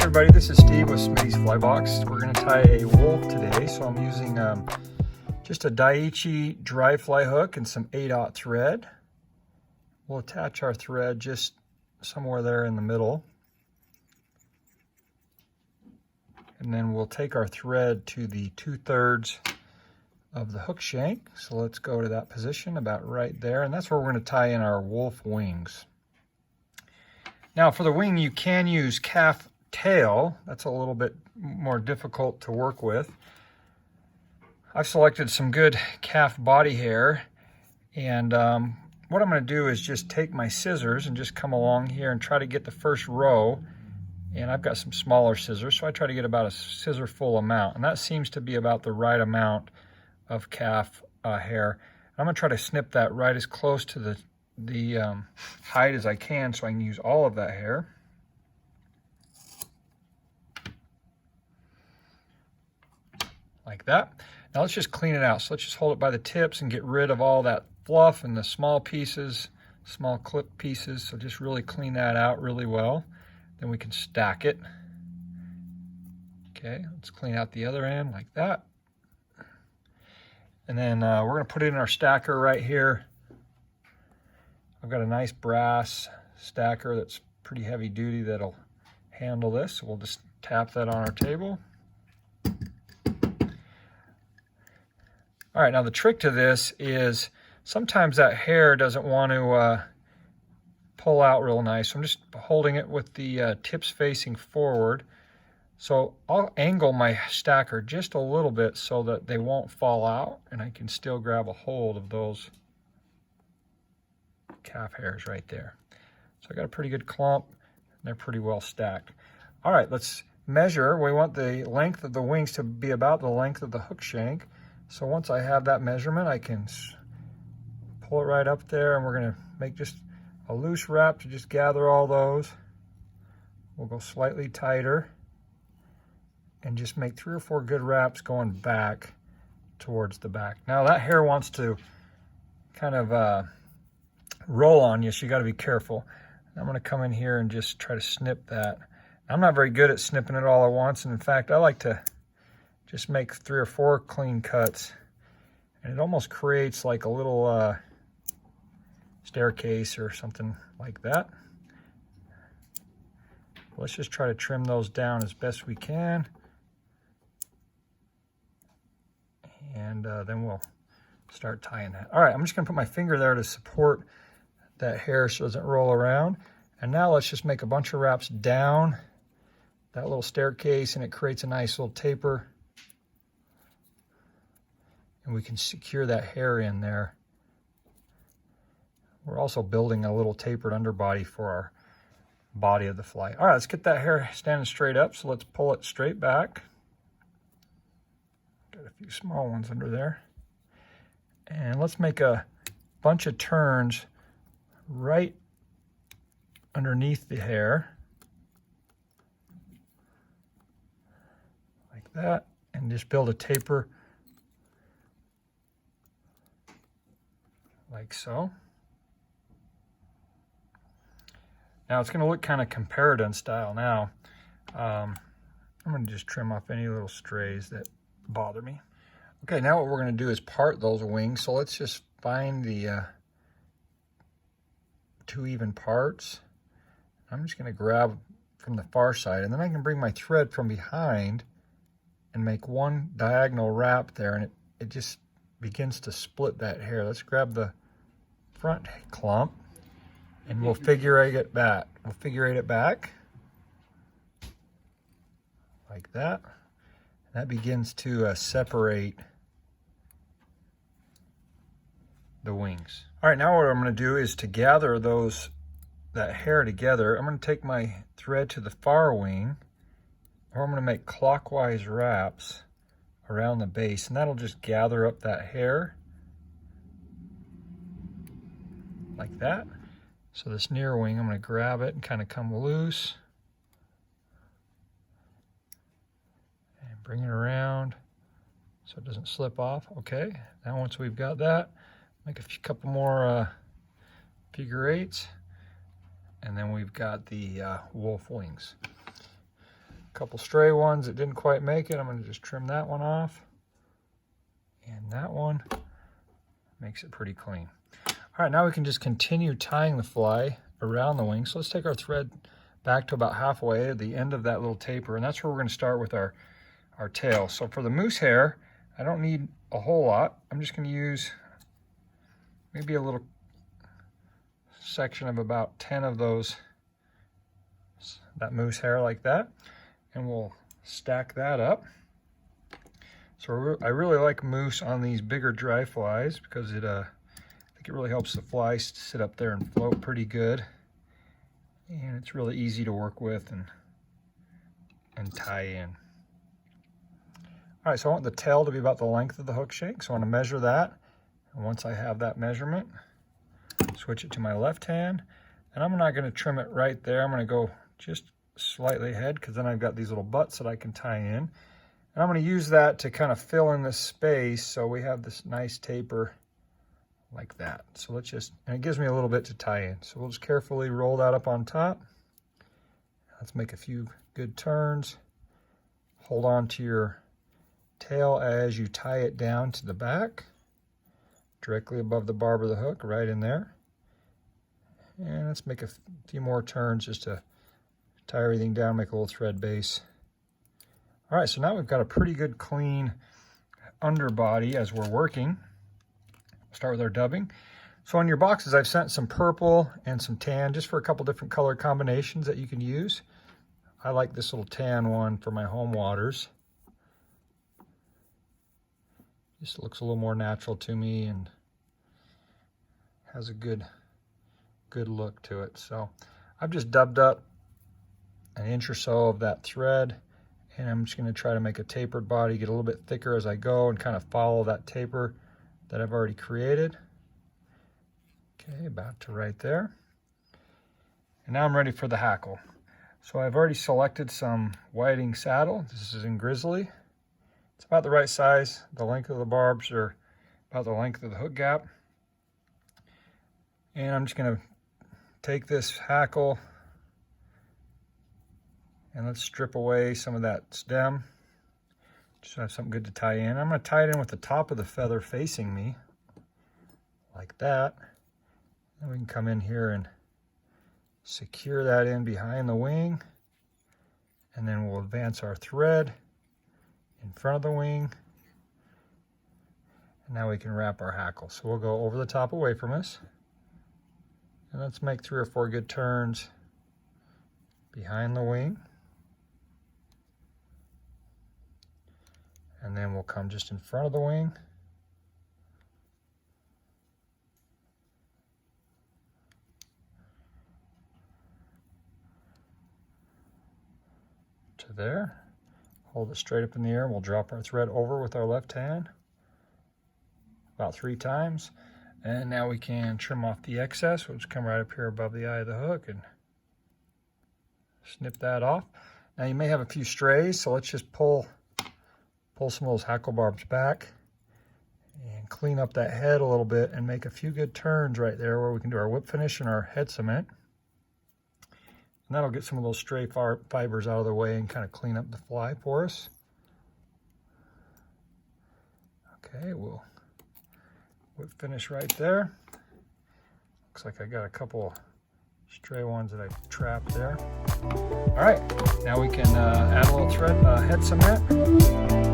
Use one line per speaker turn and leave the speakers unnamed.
Everybody, this is Steve with Smitty's Flybox. We're going to tie a wolf today, so I'm using just a Daiichi dry fly hook and some 8/0 thread. We'll attach our thread just somewhere there in the middle, and then we'll take our thread to the 2/3 of the hook shank. So let's go to that position about right there, and that's where we're going to tie in our wolf wings. Now for the wing, you can use calf tail. That's a little bit more difficult to work with. I've selected some good calf body hair, and what I'm going to do is just take my scissors and just come along here and try to get the first row. And I've got some smaller scissors, so I try to get about a scissor full amount, and that seems to be about the right amount of calf hair. I'm going to try to snip that right as close to the height as I can, so I can use all of that hair. Like that. Now let's just clean it out. So let's just hold it by the tips and get rid of all that fluff and the small pieces, small clip pieces. So just really clean that out really well. Then we can stack it. Okay, let's clean out the other end like that. And then we're going to put it in our stacker right here. I've got a nice brass stacker that's pretty heavy duty that'll handle this. So we'll just tap that on our table. All right, now the trick to this is sometimes that hair doesn't want to pull out real nice. So I'm just holding it with the tips facing forward. So I'll angle my stacker just a little bit so that they won't fall out, and I can still grab a hold of those calf hairs right there. So I got a pretty good clump, and they're pretty well stacked. All right, let's measure. We want the length of the wings to be about the length of the hook shank. So once I have that measurement, I can pull it right up there, and we're going to make just a loose wrap to just gather all those. We'll go slightly tighter and just make 3 or 4 good wraps going back towards the back. Now that hair wants to kind of roll on you, so you got to be careful. I'm going to come in here and just try to snip that. I'm not very good at snipping it all at once, and in fact, I like to just make 3 or 4 clean cuts, and it almost creates like a little staircase or something like that. Let's just try to trim those down as best we can, and then we'll start tying that. All right, I'm just going to put my finger there to support that hair so it doesn't roll around. And now let's just make a bunch of wraps down that little staircase, and it creates a nice little taper. And we can secure that hair in there. We're also building a little tapered underbody for our body of the fly. All right, let's get that hair standing straight up. So let's pull it straight back. Got a few small ones under there. And let's make a bunch of turns right underneath the hair. Like that. And just build a taper like so. Now it's going to look kind of Comparadun style now. I'm going to just trim off any little strays that bother me. Okay, now what we're going to do is part those wings. So let's just find the 2 even parts. I'm just going to grab from the far side, and then I can bring my thread from behind and make 1 diagonal wrap there, and it just begins to split that hair. Let's grab the front clump, and we'll figure eight it back. We'll figure eight it back like that. That begins to separate the wings. All right, now what I'm going to do is to gather that hair together. I'm going to take my thread to the far wing, or I'm going to make clockwise wraps around the base, and that'll just gather up that hair like that. So this near wing, I'm going to grab it and kind of come loose and bring it around so it doesn't slip off. Okay, now once we've got that, make couple more figure eights. And then we've got the wolf wings. A couple stray ones that didn't quite make it. I'm going to just trim that one off. And that one makes it pretty clean. All right, now we can just continue tying the fly around the wing. So let's take our thread back to about halfway at the end of that little taper, and that's where we're going to start with our tail. So for the moose hair, I don't need a whole lot. I'm just going to use maybe a little section of about 10 of those, that moose hair like that, and we'll stack that up. So I really like moose on these bigger dry flies because I think it really helps the fly sit up there and float pretty good, and it's really easy to work with and tie in. All right, so I want the tail to be about the length of the hook shank, so I want to measure that, and once I have that measurement, switch it to my left hand, and I'm not going to trim it right there. I'm going to go just slightly ahead because then I've got these little butts that I can tie in. And I'm going to use that to kind of fill in this space so we have this nice taper like that. So let's just, and it gives me a little bit to tie in. So we'll just carefully roll that up on top. Let's make a few good turns. Hold on to your tail as you tie it down to the back, directly above the barb of the hook, right in there. And let's make a few more turns just to tie everything down, make a little thread base. All right, so now we've got a pretty good clean underbody as we're working. Start with our dubbing. So on your boxes, I've sent some purple and some tan just for a couple different color combinations that you can use. I like this little tan one for my home waters. Just looks a little more natural to me and has a good look to it. So I've just dubbed up an inch or so of that thread, and I'm just going to try to make a tapered body, get a little bit thicker as I go, and kind of follow that taper that I've already created. Okay, about to right there. And now I'm ready for the hackle. So I've already selected some whiting saddle. This is in grizzly. It's about the right size. The length of the barbs are about the length of the hook gap. And I'm just going to take this hackle and let's strip away some of that stem. Just so I have something good to tie in. I'm going to tie it in with the top of the feather facing me, like that. And we can come in here and secure that in behind the wing. And then we'll advance our thread in front of the wing. And now we can wrap our hackle. So we'll go over the top away from us. And let's make 3 or 4 good turns behind the wing. And then we'll come just in front of the wing. To there. Hold it straight up in the air, and we'll drop our thread over with our left hand about 3 times. And now we can trim off the excess. We'll just come right up here above the eye of the hook and snip that off. Now you may have a few strays, so let's just pull some of those hackle barbs back and clean up that head a little bit and make a few good turns right there where we can do our whip finish and our head cement. And that'll get some of those stray fibers out of the way and kind of clean up the fly for us. Okay, we'll whip finish right there. Looks like I got a couple stray ones that I trapped there. All right, now we can add a little thread head cement.